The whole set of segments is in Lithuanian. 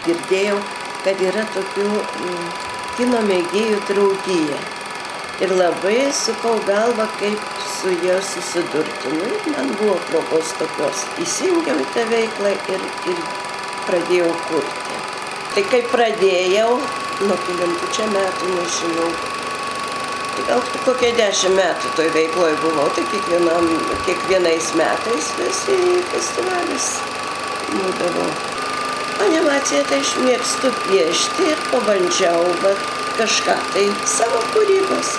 girdėjau, kad yra tokių kino mėgėjų draugija. Ir labai sukau galvą, kaip su juo susidurti. Nu, man buvo progos tokios. Įsijungiau į tą veiklą ir pradėjau kurti. Tai kai pradėjau, nuo kelintų čia metų, nežinau, tai gal kokie 10 metų toj veikloj buvau, tai kiekvienais metais vis į festivalis būdavau. Animaciją tai aš mėgstu piešti ir pabandžiau, bet kažką tai savo kūrybos.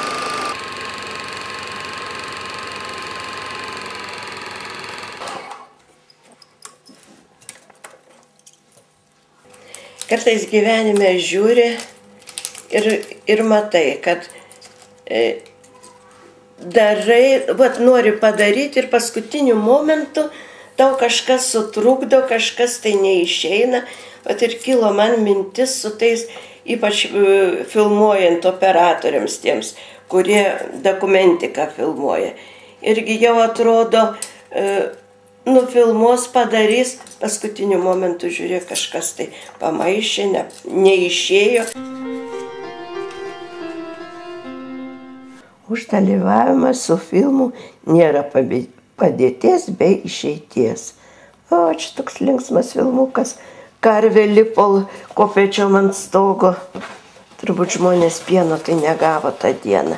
Kartais gyvenime žiūri ir matai, kad darai, nori padaryti ir paskutiniu momentu tau kažkas sutrukdo, kažkas tai neišeina. Ir kilo man mintis su tais, ypač filmuojant operatoriams tiems, kurie dokumentiką filmuoja. Irgi jau atrodo, nufilmuos, padarys, paskutiniu momentu žiūrė, kažkas tai pamaišė, neišėjo. Už dalyvavimą su filmu nėra padėties bei išeities. O, čia toks linksmas filmukas. Karvė lipo kopėčiom ant stogo. Turbūt žmonės pieno tai negavo tą dieną.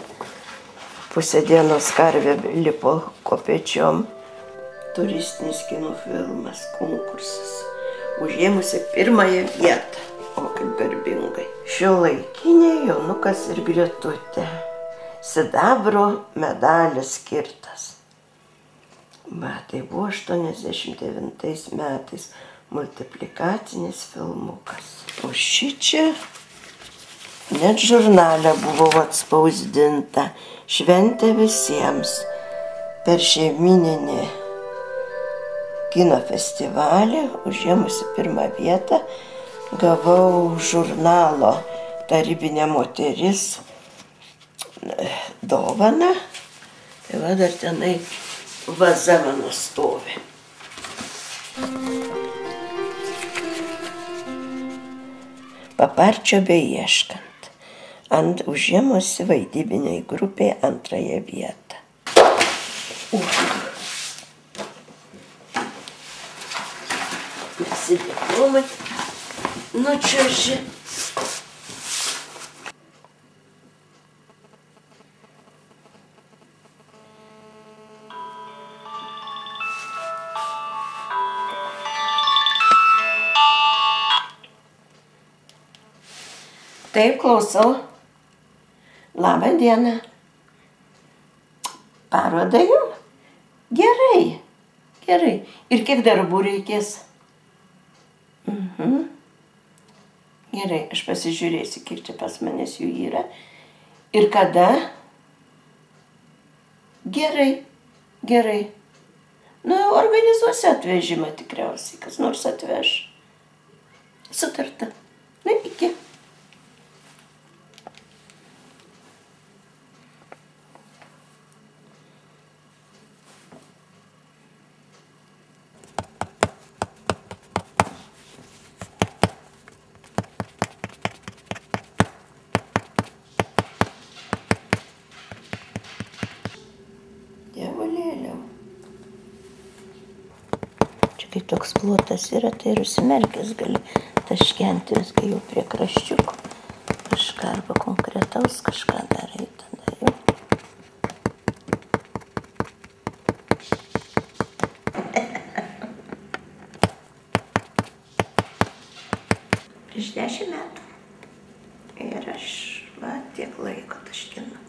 Pusę dienos karvė lipo kopėčiom. Turistinis kino filmas, konkursas. Užėmusi pirmąją vietą. O, kaip garbingai. Šiuolaikinė Jonukas ir Gretutė. Sidabro medalis skirtas. Tai buvo 89 metais. Multiplikacinis filmukas. O šičia net žurnale buvo atspausdinta. Šventė visiems. Per šeimyninį kino festivalį, užėmusi pirmą vietą, gavau žurnalo Tarybinė moteris dovaną. Tai va, dar tenai vaza mano stovi. Paparčio beieškant. Užėmusi vaidybiniai grupėje 2 vietą. Visi diplomai nučiuoži. Taip, klausau. Labą dieną. Paroda jum? Gerai, gerai. Ir kiek darbų reikės? Gerai, aš pasižiūrėsiu, kiek čia pas manęs jų yra. Ir kada? Gerai, gerai. Nu, organizuosiu atvežimą tikriausiai, kas nors atveš. Sutarta. Na, iki. Čia kai toks plotas yra, tai ir užsimerkęs gali taškenti viską jau prie kraščiukų. Kažką arba konkretaus kažką darai, tada jau. Prieš 10 metų. Ir aš tiek laiko taškinu.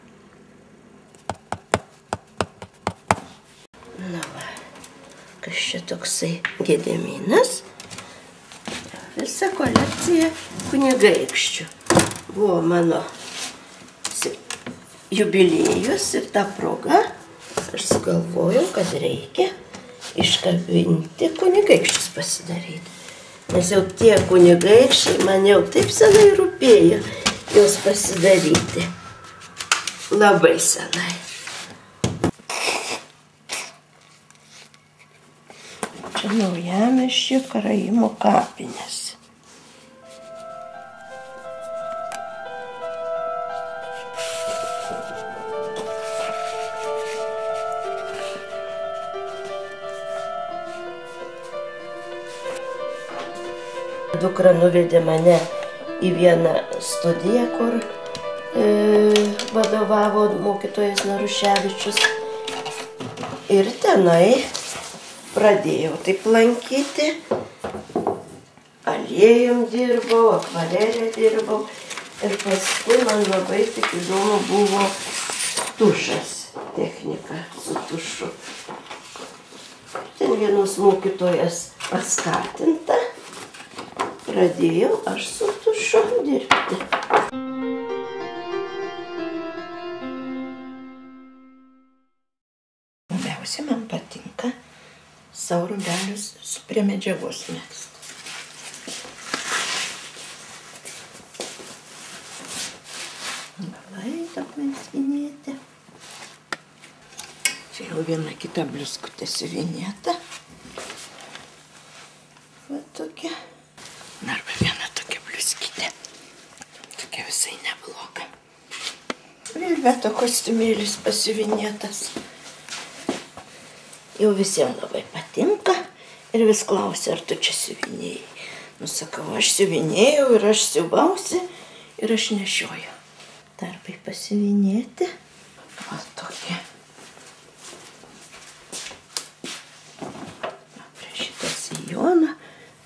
Na va, kas čia toksai Gediminas. Visa kolekcija kunigaikščių. Buvo mano jubiliejus ir ta proga aš sugalvojau, kad reikia iškabinti kunigaikščius pasidaryti. Nes jau tie kunigaikščiai man jau taip senai rūpėjo juos pasidaryti. Labai senai. Čia Naujamiesčio karaimų kapinės. Dukra nuvedė mane į vieną studiją, kur vadovavo mokytojas Naruševičius. Ir tenai pradėjau taip lankyti. Aliejum dirbau, akvarelė dirbau. Ir paskui man labai tik įdomu buvo tušas, technika su tušu. Ten vienos mokytojas paskatinta. Pradėjau aš su tušu dirbti. Labiausiai man patinka savo rūbelius prie medžiagos megzti. Galai daug mezginėti. Čia jau viena kita bliuskutė siuvinėta. Va tokia. Arba viena tokia bliuskytė. Tokia visai nebloga. Velveto kostiumėlis pasiuvinėtas. Jau visiems labai patinka ir vis klausia, ar tu čia siuvinėjai. Nu, sakau, aš siuvinėjau ir aš siuvausi ir aš nešioju. Tarpai pasiuvinėti. Va tokie. Prie šitą sijoną.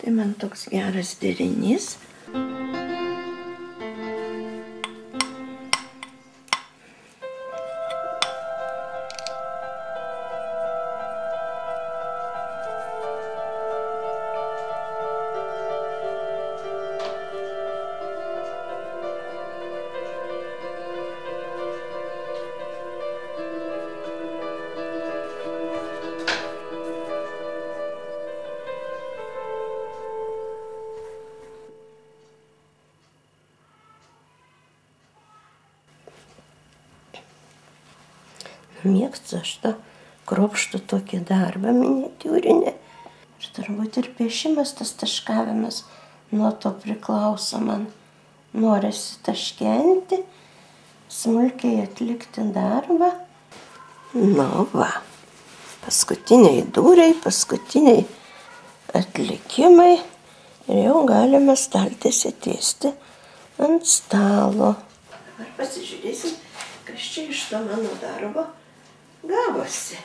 Tai man toks geras derinys. Mėgstu aš tą kruopštų tokį darbą miniatiūrinį. Ir turbūt ir piešimas, tas taškavimas nuo to priklauso man. Norisi taškenti, smulkiai atlikti darbą. Na va, paskutiniai dūriai, paskutiniai atlikimai. Ir jau galime staltiesę tiesti ant stalo. Dabar pasižiūrėsim, kas čia iš to mano darbo gavosi.